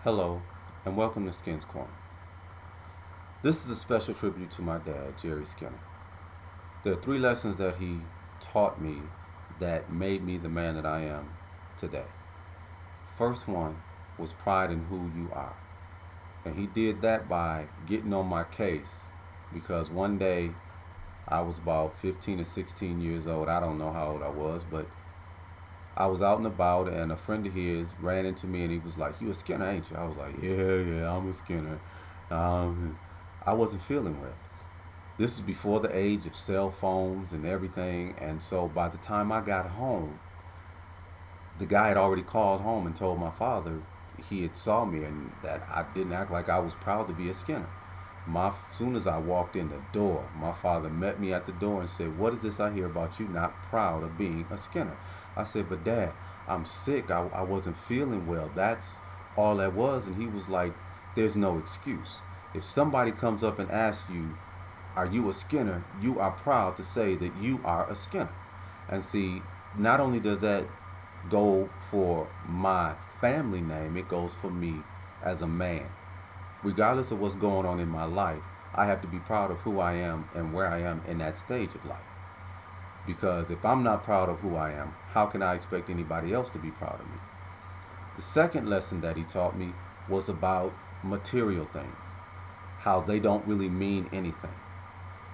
Hello, and welcome to Skin's Corner. This is a special tribute to my dad, Jerry Skinner. There are three lessons that he taught me that made me the man that I am today. First one was pride in who you are. And he did that by getting on my case because one day I was about 15 or 16 years old. I don't know how old I was, but I was out and about, and a friend of his ran into me, and he was like, "You a Skinner, ain't you?" I was like, "Yeah, yeah, I'm a Skinner." Um, I wasn't feeling well. This is before the age of cell phones and everything, and so by the time I got home, the guy had already called home and told my father he had saw me and that I didn't act like I was proud to be a Skinner. Soon as I walked in the door, my father met me at the door and said, "What is this I hear about you not proud of being a Skinner?" I said, "But Dad, I'm sick. I wasn't feeling well. That's all that was." And he was like, "There's no excuse. If somebody comes up and asks you, 'Are you a Skinner?' you are proud to say that you are a Skinner." And see, not only does that go for my family name, it goes for me as a man. Regardless of what's going on in my life, I have to be proud of who I am and where I am in that stage of life. Because if I'm not proud of who I am, how can I expect anybody else to be proud of me? The second lesson that he taught me was about material things, how they don't really mean anything.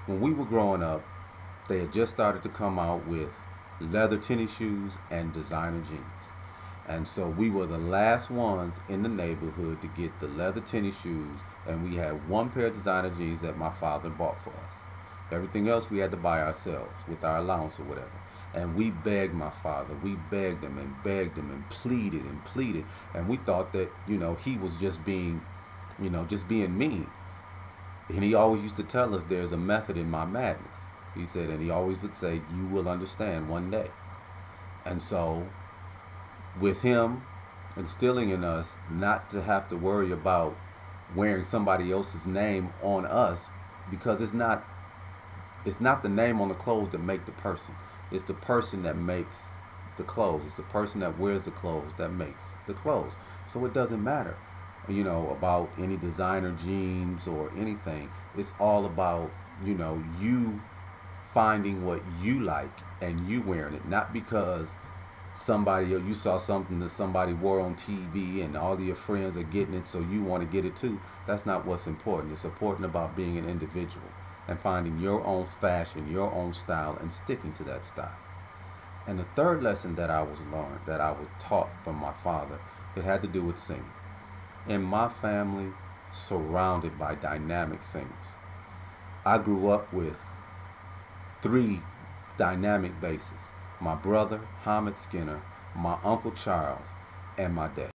When we were growing up, they had just started to come out with leather tennis shoes and designer jeans. And so we were the last ones in the neighborhood to get the leather tennis shoes, and we had one pair of designer jeans that my father bought for us. Everything else we had to buy ourselves with our allowance or whatever. And we begged my father. We begged him and pleaded and pleaded. And we thought that, he was just being mean. And he always used to tell us there's a method in my madness. He said, and he always would say, "You will understand one day." And so with him instilling in us not to have to worry about wearing somebody else's name on us, because it's not the name on the clothes that make the person. It's the person that makes the clothes. It's the person that wears the clothes that makes the clothes. So it doesn't matter, about any designer jeans or anything. It's all about, you finding what you like and you wearing it, not because somebody or you saw something that somebody wore on TV and all of your friends are getting it, so you want to get it too. That's not what's important. It's important about being an individual and finding your own fashion, your own style, and sticking to that style. And the third lesson that I was taught from my father, it had to do with singing. In my family, surrounded by dynamic singers, I grew up with three dynamic basses: my brother, Hamid Skinner, my uncle Charles, and my dad.